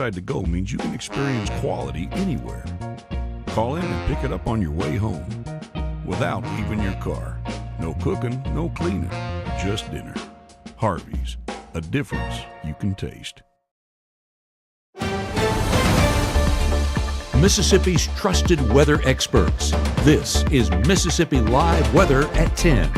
To go means you can experience quality anywhere. Call in and pick it up on your way home without leaving your car. No cooking, no cleaning, just dinner. Harvey's, a difference you can taste. Mississippi's trusted weather experts. This is Mississippi Live Weather at 10.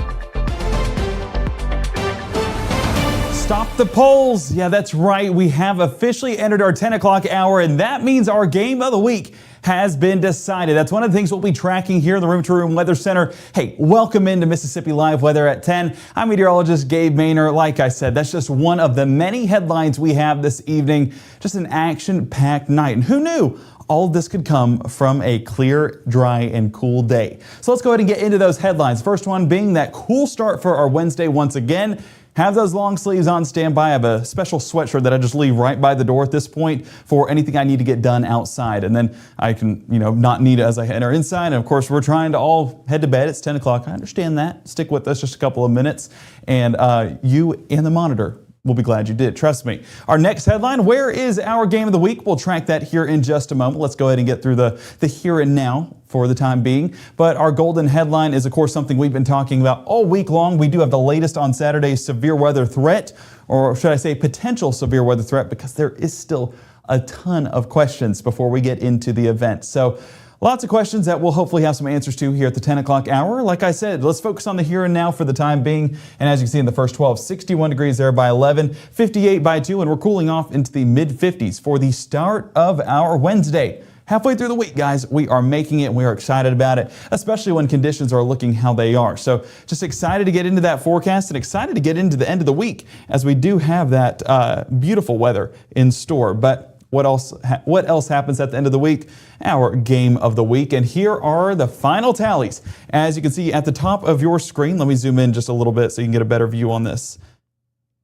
Stop the polls. Yeah, that's right. We have officially entered our 10 o'clock hour, and that means our game of the week has been decided. That's one of the things we'll be tracking here in the Room to Room Weather Center. Hey, welcome into Mississippi Live Weather at 10. I'm meteorologist Gabe Maynor. Like I said, that's just one of the many headlines we have this evening. Just an action-packed night. And who knew? All of this could come from a clear, dry, and cool day. So let's go ahead and get into those headlines. First one being that cool start for our Wednesday once again. Have those long sleeves on standby. I have a special sweatshirt that I just leave right by the door at this point for anything I need to get done outside. And then I can, not need it as I enter inside. And of course, we're trying to all head to bed. It's 10 o'clock. I understand that. Stick with us just a couple of minutes. And you and the monitor will be glad you did. Trust me. Our next headline, where is our game of the week? We'll track that here in just a moment. Let's go ahead and get through the here and now for the time being. But our golden headline is, of course, something we've been talking about all week long. We do have the latest on Saturday's severe weather threat, or should I say potential severe weather threat, because there is still a ton of questions before we get into the event. So lots of questions that we'll hopefully have some answers to here at the 10 o'clock hour. Like I said, let's focus on the here and now for the time being. And as you can see in the first 12, 61 degrees there by 11, 58 by 2, and we're cooling off into the mid-50s for the start of our Wednesday. Halfway through the week, guys, we are making it. We are excited about it, especially when conditions are looking how they are. So just excited to get into that forecast and excited to get into the end of the week as we do have that beautiful weather in store. But what else happens at the end of the week? Our game of the week. And here are the final tallies. As you can see at the top of your screen, let me zoom in just a little bit so you can get a better view on this.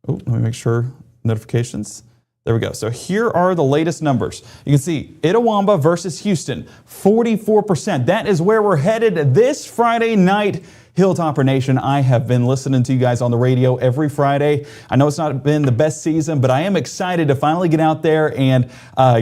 Oh, let me make sure notifications. There we go. So here are the latest numbers. You can see Itawamba versus Houston, 44%. That is where we're headed this Friday night. Hilltopper Nation, I have been listening to you guys on the radio every Friday. I know it's not been the best season, but I am excited to finally get out there and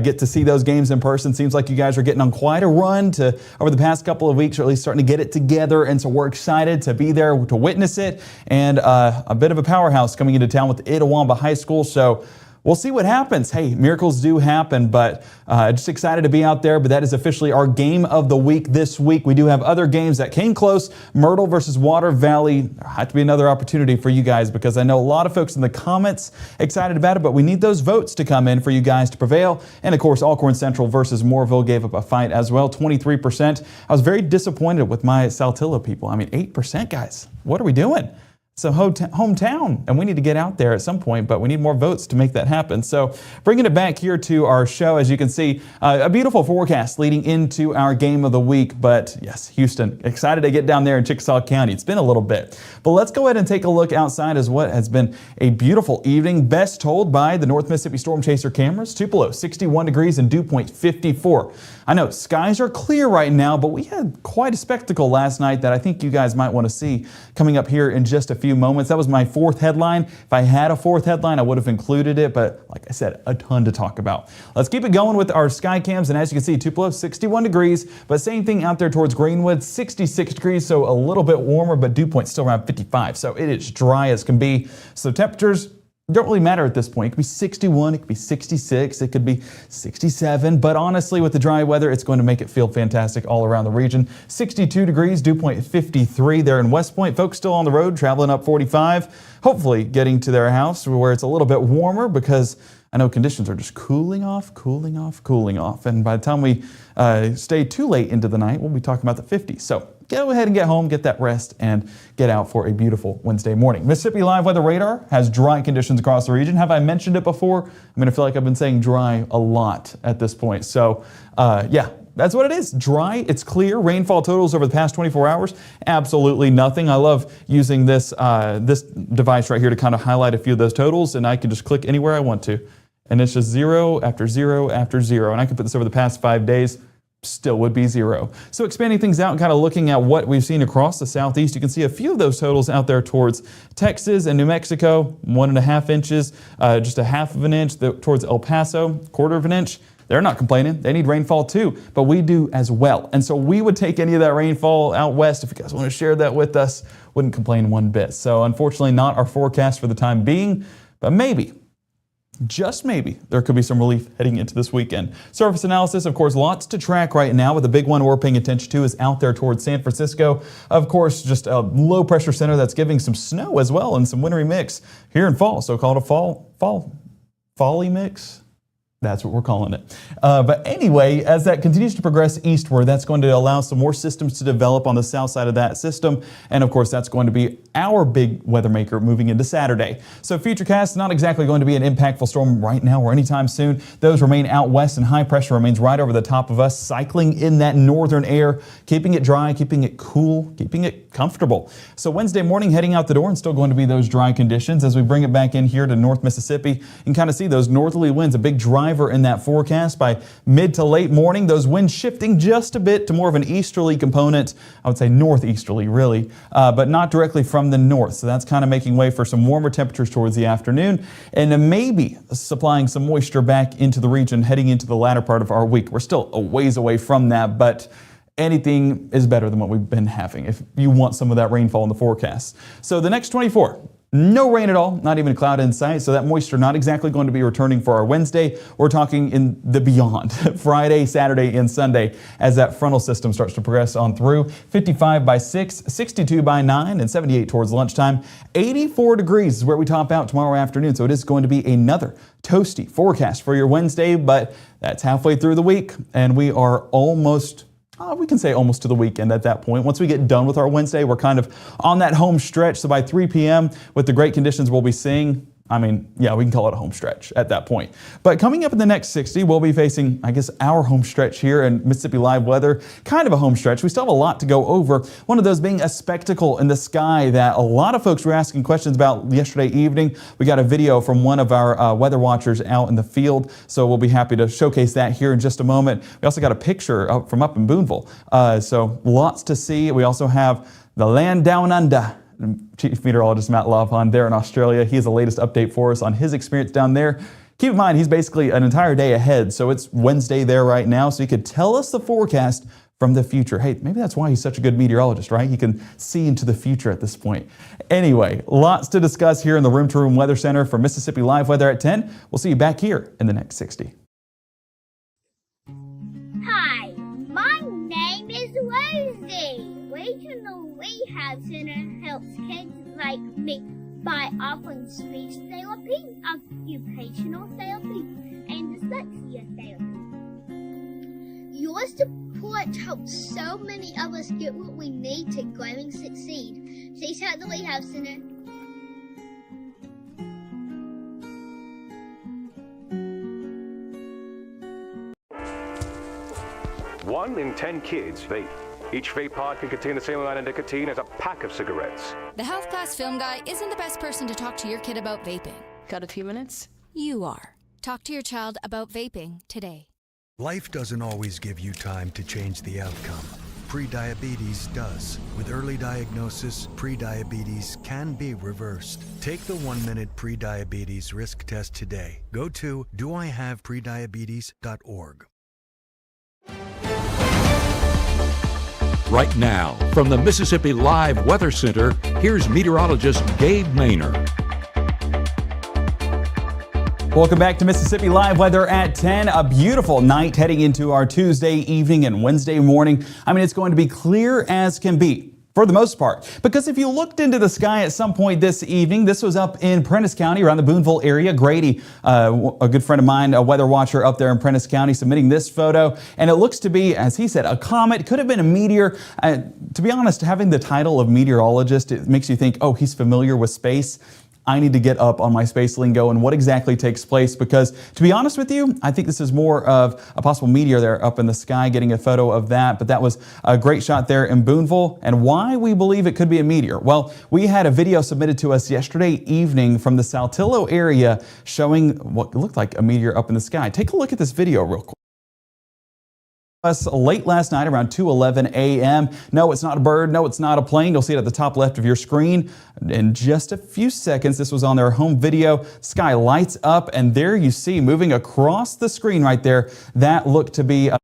get to see those games in person. Seems like you guys are getting on quite a run over the past couple of weeks, or at least starting to get it together. And so we're excited to be there to witness it. And a bit of a powerhouse coming into town with Itawamba High School. So we'll see what happens. Hey, miracles do happen, but just excited to be out there. But that is officially our game of the week this week. We do have other games that came close. Myrtle versus Water Valley. There had to be another opportunity for you guys, because I know a lot of folks in the comments excited about it, but we need those votes to come in for you guys to prevail. And of course, Alcorn Central versus Moorville gave up a fight as well, 23%. I was very disappointed with my Saltillo people. 8%, guys. What are we doing? So hometown, and we need to get out there at some point, but we need more votes to make that happen. So bringing it back here to our show, as you can see, a beautiful forecast leading into our game of the week. But yes, Houston, excited to get down there in Chickasaw County. It's been a little bit, but let's go ahead and take a look outside as what has been a beautiful evening, best told by the North Mississippi Storm Chaser cameras. Tupelo, 61 degrees and dew point 54. I know skies are clear right now, but we had quite a spectacle last night that I think you guys might want to see coming up here in just a few moments. That was my fourth headline. If I had a fourth headline, I would have included it, but like I said, a ton to talk about. Let's keep it going with our sky cams, and as you can see, Tupelo, 61 degrees, but same thing out there towards Greenwood, 66 degrees, so a little bit warmer, but dew point still around 55, so it is dry as can be. So temperatures don't really matter at this point. It could be 61, it could be 66, it could be 67, but honestly, with the dry weather, it's going to make it feel fantastic all around the region. 62 degrees, dew point 53 there in West Point. Folks still on the road, traveling up 45, hopefully getting to their house where it's a little bit warmer, because I know conditions are just cooling off. And by the time we stay too late into the night, we'll be talking about the 50s. So go ahead and get home, get that rest, and get out for a beautiful Wednesday morning. Mississippi Live Weather Radar has dry conditions across the region. Have I mentioned it before? I'm going to feel like I've been saying dry a lot at this point. So yeah, that's what it is. Dry, it's clear. Rainfall totals over the past 24 hours, absolutely nothing. I love using this device right here to kind of highlight a few of those totals, and I can just click anywhere I want to. And it's just zero after zero after zero. And I can put this over the past 5 days. still would be 0. So expanding things out and kind of looking at what we've seen across the southeast, you can see a few of those totals out there towards Texas and New Mexico, 1.5 inches, just a half of an inch towards El Paso, 1/4 of an inch. They're not complaining. They need rainfall too, but we do as well. And so we would take any of that rainfall out west. If you guys want to share that with us, wouldn't complain one bit. So unfortunately not our forecast for the time being, but maybe, just maybe, there could be some relief heading into this weekend. Surface analysis, of course, lots to track right now, but the big one we're paying attention to is out there towards San Francisco. Of course, just a low pressure center that's giving some snow as well and some wintry mix here in fall, so-called a folly mix. That's what we're calling it. But anyway, as that continues to progress eastward, that's going to allow some more systems to develop on the south side of that system. And of course, that's going to be our big weather maker moving into Saturday. So Futurecast, not exactly going to be an impactful storm right now or anytime soon. Those remain out west and high pressure remains right over the top of us, cycling in that northern air, keeping it dry, keeping it cool, keeping it comfortable. So Wednesday morning heading out the door and still going to be those dry conditions. As we bring it back in here to North Mississippi, you can kind of see those northerly winds, a big driver in that forecast. By mid to late morning, those winds shifting just a bit to more of an easterly component. I would say northeasterly really, but not directly from the north. So that's kind of making way for some warmer temperatures towards the afternoon and maybe supplying some moisture back into the region heading into the latter part of our week. We're still a ways away from that, but anything is better than what we've been having if you want some of that rainfall in the forecast. So the next 24, no rain at all, not even a cloud in sight. So that moisture not exactly going to be returning for our Wednesday. We're talking in the beyond, Friday, Saturday, and Sunday as that frontal system starts to progress on through. 55 by 6, 62 by 9, and 78 towards lunchtime. 84 degrees is where we top out tomorrow afternoon. So it is going to be another toasty forecast for your Wednesday, but that's halfway through the week and we are almost we can say almost to the weekend at that point. Once we get done with our Wednesday, we're kind of on that home stretch. So by 3 p.m. with the great conditions we'll be seeing, I mean, yeah, we can call it a home stretch at that point. But coming up in the next 60, we'll be facing, I guess, our home stretch here in Mississippi Live Weather, kind of a home stretch. We still have a lot to go over. One of those being a spectacle in the sky that a lot of folks were asking questions about yesterday evening. We got a video from one of our weather watchers out in the field, so we'll be happy to showcase that here in just a moment. We also got a picture from up in Boonville, so lots to see. We also have the land down under. Chief Meteorologist Matt Lavon there in Australia. He has the latest update for us on his experience down there. Keep in mind, he's basically an entire day ahead, so it's Wednesday there right now, so he could tell us the forecast from the future. Hey, maybe that's why he's such a good meteorologist, right? He can see into the future at this point. Anyway, lots to discuss here in the Room to Room Weather Center for Mississippi Live Weather at 10. We'll see you back here in the next 60. Hi, my name is Rosie. Regional Rehab Center helps kids like me by offering speech therapy, occupational therapy, and dyslexia therapy. Your support helps so many of us get what we need to grow and succeed. Please help the Rehab Center. One in 10 kids vape. Each vape pod can contain the same amount of nicotine as a pack of cigarettes. The Health Class Film Guy isn't the best person to talk to your kid about vaping. Got a few minutes? You are. Talk to your child about vaping today. Life doesn't always give you time to change the outcome. Prediabetes does. With early diagnosis, prediabetes can be reversed. Take the 1-minute prediabetes risk test today. Go to doihaveprediabetes.org. Right now, from the Mississippi Live Weather Center, here's meteorologist Gabe Maynard. Welcome back to Mississippi Live Weather at 10. A beautiful night heading into our Tuesday evening and Wednesday morning. I mean, it's going to be clear as can be. For the most part, because if you looked into the sky at some point this evening, this was up in Prentiss County around the Boonville area. Grady, a good friend of mine, a weather watcher up there in Prentiss County, submitting this photo. And it looks to be, as he said, a comet. Could have been a meteor. To be honest, having the title of meteorologist, it makes you think, oh, he's familiar with space. I need to get up on my space lingo and what exactly takes place, because to be honest with you, I think this is more of a possible meteor there up in the sky, getting a photo of that. But that was a great shot there in Boonville. And why we believe it could be a meteor? Well, we had a video submitted to us yesterday evening from the Saltillo area showing what looked like a meteor up in the sky. Take a look at this video real quick. us late last night around 2:11 a.m. No, it's not a bird. No, it's not a plane. You'll see it at the top left of your screen in just a few seconds. This was on their home video. Sky lights up, and there you see moving across the screen right there, that looked to be a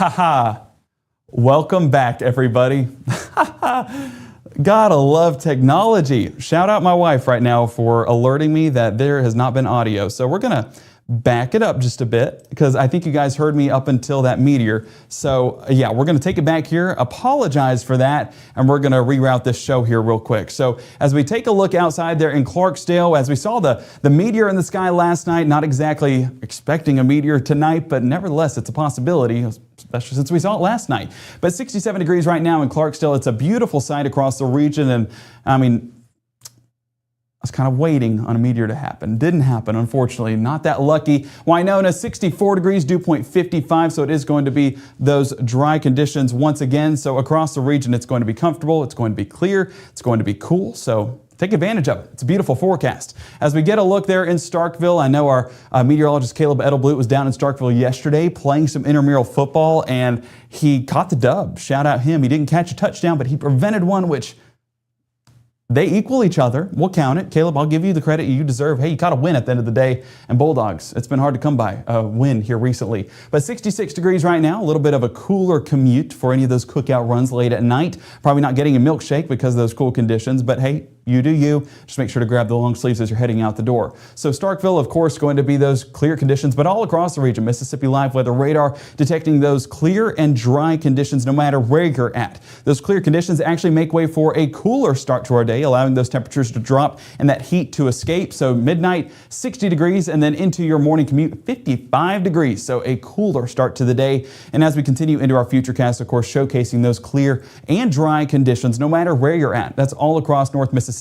haha. Welcome back, everybody. Gotta love technology. Shout out my wife right now for alerting me that there has not been audio. So we're gonna back it up just a bit because I think you guys heard me up until that meteor. So yeah, we're gonna take it back here, apologize for that, and we're gonna reroute this show here real quick. So as we take a look outside there in Clarksdale, as we saw the meteor in the sky last night, not exactly expecting a meteor tonight, but nevertheless, it's a possibility, especially since we saw it last night. But 67 degrees right now in Clarksdale. It's a beautiful sight across the region, and I mean, I was kind of waiting on a meteor to happen. Didn't happen, unfortunately. Not that lucky. Winona, 64 degrees, dew point 55, so it is going to be those dry conditions once again. So across the region, it's going to be comfortable, it's going to be clear, it's going to be cool. So take advantage of it. It's a beautiful forecast. As we get a look there in Starkville, I know our meteorologist Caleb Edelblut was down in Starkville yesterday playing some intramural football, and he caught the dub. Shout out him. He didn't catch a touchdown, but he prevented one, which they equal each other. We'll count it. Caleb, I'll give you the credit you deserve. Hey, you caught a win at the end of the day. And Bulldogs, it's been hard to come by a win here recently. But 66 degrees right now, a little bit of a cooler commute for any of those cookout runs late at night. Probably not getting a milkshake because of those cool conditions, but hey, you do you. Just make sure to grab the long sleeves as you're heading out the door. So Starkville, of course, going to be those clear conditions, but all across the region, Mississippi Live Weather Radar detecting those clear and dry conditions no matter where you're at. Those clear conditions actually make way for a cooler start to our day, allowing those temperatures to drop and that heat to escape. So midnight, 60 degrees, and then into your morning commute, 55 degrees. So a cooler start to the day. And as we continue into our futurecast, of course, showcasing those clear and dry conditions no matter where you're at. That's all across North Mississippi.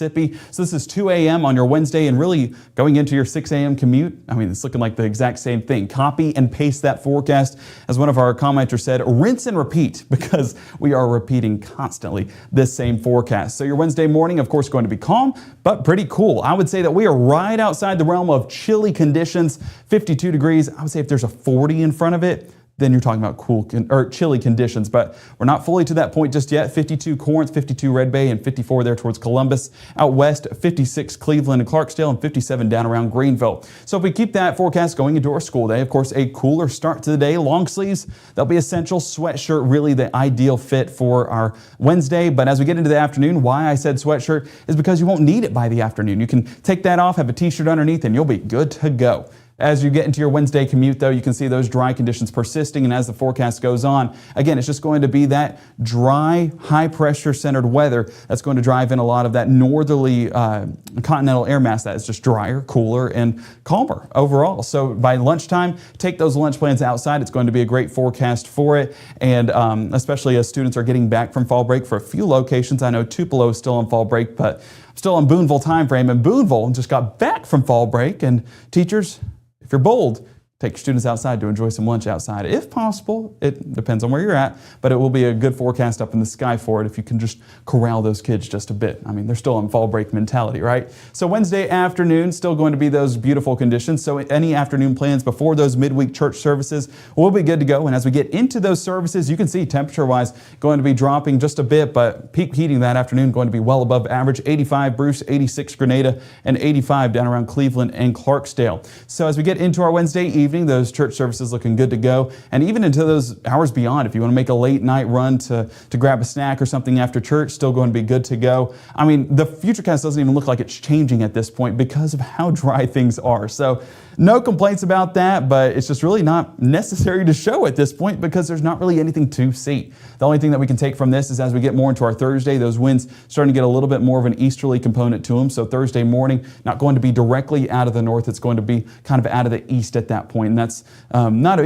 So this is 2 a.m. on your Wednesday, and really going into your 6 a.m. commute. I mean, it's looking like the exact same thing. Copy and paste that forecast. As one of our commenters said, rinse and repeat, because we are repeating constantly this same forecast. So your Wednesday morning, of course, going to be calm, but pretty cool. I would say that we are right outside the realm of chilly conditions, 52 degrees. I would say if there's a 40 in front of it, then you're talking about cool or chilly conditions, but we're not fully to that point just yet. 52 Corinth, 52 Red Bay, and 54 there towards Columbus. Out west, 56 Cleveland and Clarksdale, and 57 down around Greenville. So if we keep that forecast going into our school day, of course, a cooler start to the day. Long sleeves, they'll be essential. Sweatshirt, really the ideal fit for our Wednesday. But as we get into the afternoon, why I said sweatshirt is because you won't need it by the afternoon. You can take that off, have a t-shirt underneath, and you'll be good to go. As you get into your Wednesday commute, though, you can see those dry conditions persisting, and as the forecast goes on, again, it's just going to be that dry, high-pressure centered weather that's going to drive in a lot of that northerly continental air mass that is just drier, cooler, and calmer overall. So by lunchtime, take those lunch plans outside. It's going to be a great forecast for it, and especially as students are getting back from fall break for a few locations. I know Tupelo is still on fall break, but still on Boonville time frame, and Boonville just got back from fall break, and teachers, if you're bold, take your students outside to enjoy some lunch outside. If possible, it depends on where you're at, but it will be a good forecast up in the sky for it if you can just corral those kids just a bit. I mean, they're still in fall break mentality, right? So Wednesday afternoon, still going to be those beautiful conditions. So any afternoon plans before those midweek church services will be good to go. And as we get into those services, you can see temperature-wise going to be dropping just a bit, but peak heating that afternoon going to be well above average. 85 Bruce, 86 Grenada, and 85 down around Cleveland and Clarksdale. So as we get into our Wednesday evening, those church services looking good to go, and even into those hours beyond. If you want to make a late night run to grab a snack or something after church, still going to be good to go. I mean, the futurecast doesn't even look like it's changing at this point because of how dry things are. So no complaints about that, but it's just really not necessary to show at this point because there's not really anything to see. The only thing that we can take from this is as we get more into our Thursday, those winds starting to get a little bit more of an easterly component to them. So Thursday morning, not going to be directly out of the north. It's going to be kind of out of the east at that point. And that's not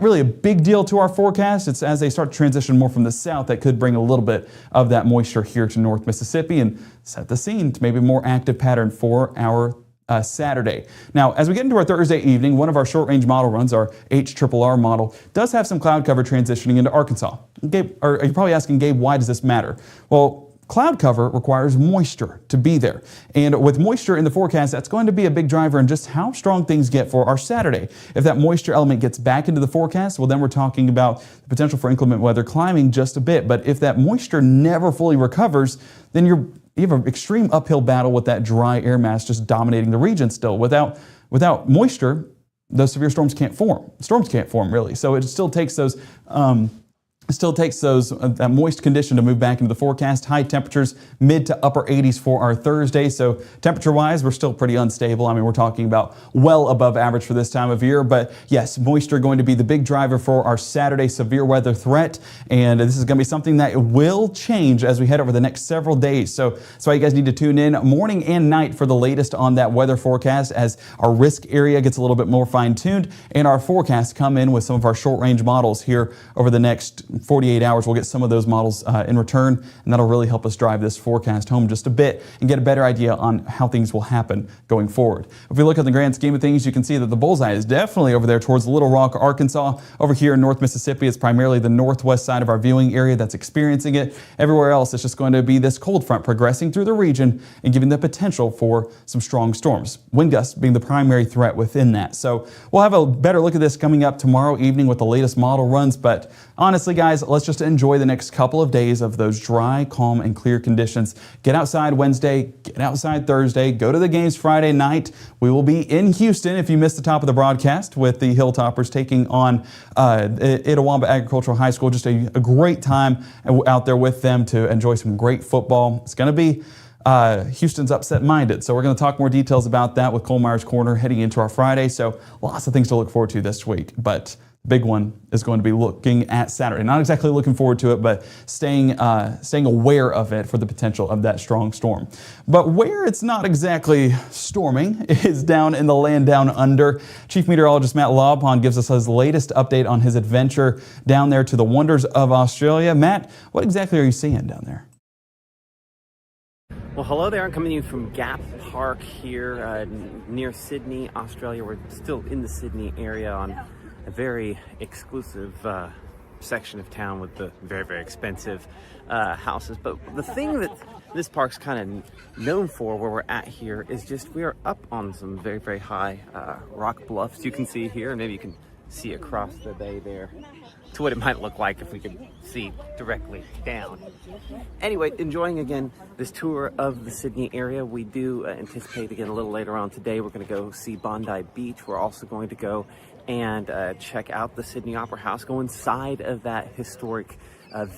really a big deal to our forecast. It's as they start to transition more from the south that could bring a little bit of that moisture here to North Mississippi and set the scene to maybe a more active pattern for our Saturday. Now, as we get into our Thursday evening, one of our short-range model runs, our HRRR model, does have some cloud cover transitioning into Arkansas. Gabe, or you're probably asking, Gabe, why does this matter? Well, cloud cover requires moisture to be there. And with moisture in the forecast, that's going to be a big driver in just how strong things get for our Saturday. If that moisture element gets back into the forecast, well, then we're talking about the potential for inclement weather climbing just a bit. But if that moisture never fully recovers, then you have an extreme uphill battle with that dry air mass just dominating the region still. Without moisture, those severe storms can't form. Storms can't form, really. So it still takes those that moist condition to move back into the forecast. High temperatures, mid to upper 80s for our Thursday. So temperature-wise, we're still pretty unstable. I mean, we're talking about well above average for this time of year. But yes, moisture going to be the big driver for our Saturday severe weather threat. And this is going to be something that will change as we head over the next several days. So that's why you guys need to tune in morning and night for the latest on that weather forecast as our risk area gets a little bit more fine-tuned and our forecasts come in with some of our short-range models here over the next 48 hours, we'll get some of those models in return, and that'll really help us drive this forecast home just a bit and get a better idea on how things will happen going forward. If we look at the grand scheme of things, you can see that the bullseye is definitely over there towards Little Rock, Arkansas. Over here in North Mississippi, it's primarily the northwest side of our viewing area that's experiencing it. Everywhere else, it's just going to be this cold front progressing through the region and giving the potential for some strong storms. Wind gusts being the primary threat within that. So we'll have a better look at this coming up tomorrow evening with the latest model runs. But honestly, guys, let's just enjoy the next couple of days of those dry, calm, and clear conditions. Get outside Wednesday, get outside Thursday, go to the games Friday night. We will be in Houston if you missed the top of the broadcast with the Hilltoppers taking on Itawamba Agricultural High School. Just a great time out there with them to enjoy some great football. It's going to be Houston's upset-minded, so we're going to talk more details about that with Cole Myers Corner heading into our Friday. So lots of things to look forward to this week, but the big one is going to be looking at Saturday. Not exactly looking forward to it, but staying aware of it for the potential of that strong storm. But where it's not exactly storming is down in the land down under. Chief Meteorologist Matt Lobhon gives us his latest update on his adventure down there to the wonders of Australia. Matt, what exactly are you seeing down there? Well, hello there. I'm coming to you from Gap Park here near Sydney, Australia. We're still in the Sydney area on a very exclusive section of town with the very, very expensive houses. But the thing that this park's kind of known for, where we're at here, is just we are up on some very, very high rock bluffs. You can see here, maybe you can see across the bay there to what it might look like if we could see directly down. Anyway, enjoying again this tour of the Sydney area. We do anticipate again a little later on today we're going to go see Bondi Beach. We're also going to go and check out the Sydney Opera House, go inside of that historic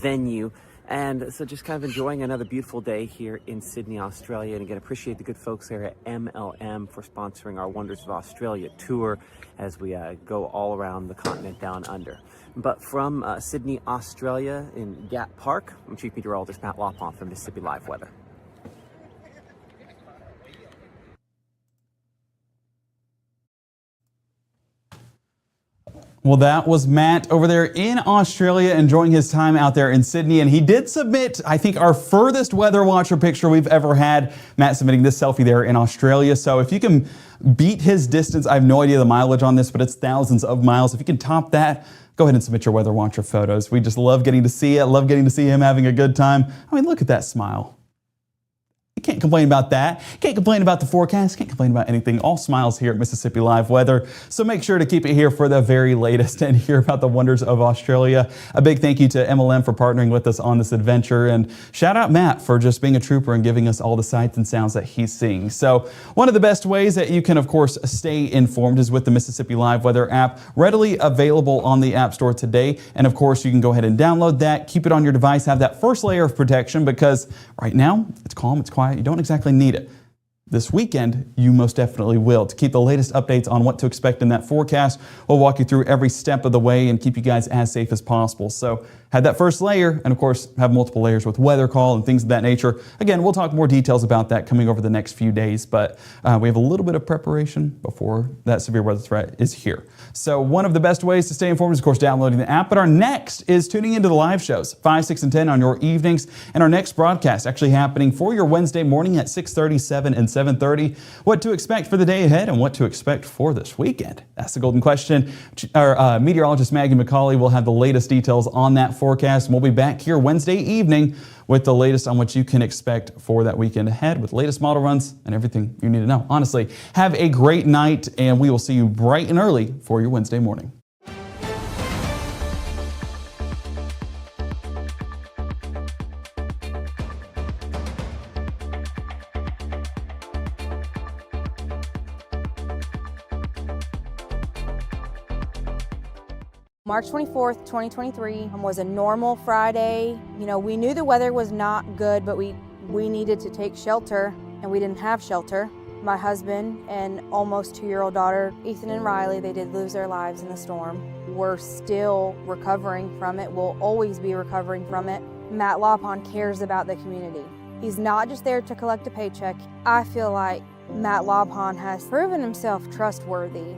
venue. And so just kind of enjoying another beautiful day here in Sydney, Australia. And again, appreciate the good folks there at MLM for sponsoring our Wonders of Australia tour as we go all around the continent down under. But from Sydney, Australia in Gap Park, I'm Chief Meteorologist Matt Lobhon from Mississippi Live Weather. Well, that was Matt over there in Australia enjoying his time out there in Sydney. And he did submit, I think, our furthest weather watcher picture we've ever had. Matt submitting this selfie there in Australia. So if you can beat his distance, I have no idea the mileage on this, but it's thousands of miles. If you can top that, go ahead and submit your weather watcher photos. We just love getting to see it, love getting to see him having a good time. I mean, look at that smile. You can't complain about that. Can't complain about the forecast. Can't complain about anything. All smiles here at Mississippi Live Weather. So make sure to keep it here for the very latest and hear about the wonders of Australia. A big thank you to MLM for partnering with us on this adventure. And shout out Matt for just being a trooper and giving us all the sights and sounds that he's seeing. So one of the best ways that you can, of course, stay informed is with the Mississippi Live Weather app, readily available on the App Store today. And of course, you can go ahead and download that, keep it on your device, have that first layer of protection, because right now it's calm, it's quiet. You don't exactly need it. This weekend, you most definitely will. To keep the latest updates on what to expect in that forecast, we'll walk you through every step of the way and keep you guys as safe as possible. So have that first layer, and of course, have multiple layers with weather call and things of that nature. Again, we'll talk more details about that coming over the next few days, but we have a little bit of preparation before that severe weather threat is here. So one of the best ways to stay informed is, of course, downloading the app, but our next is tuning into the live shows, 5, 6, and 10 on your evenings, and our next broadcast actually happening for your Wednesday morning at 6:30, 7, and 7:30. What to expect for the day ahead and what to expect for this weekend? That's the golden question. Our meteorologist Maggie McCauley will have the latest details on that forecast, and we'll be back here Wednesday evening with the latest on what you can expect for that weekend ahead with latest model runs and everything you need to know. Honestly, have a great night, and we will see you bright and early for your Wednesday morning. March 24th, 2023 was a normal Friday. You know, we knew the weather was not good, but we needed to take shelter, and we didn't have shelter. My husband and almost 2-year-old daughter, Ethan and Riley, they did lose their lives in the storm. We're still recovering from it. We'll always be recovering from it. Matt Lobhon cares about the community. He's not just there to collect a paycheck. I feel like Matt Lobhon has proven himself trustworthy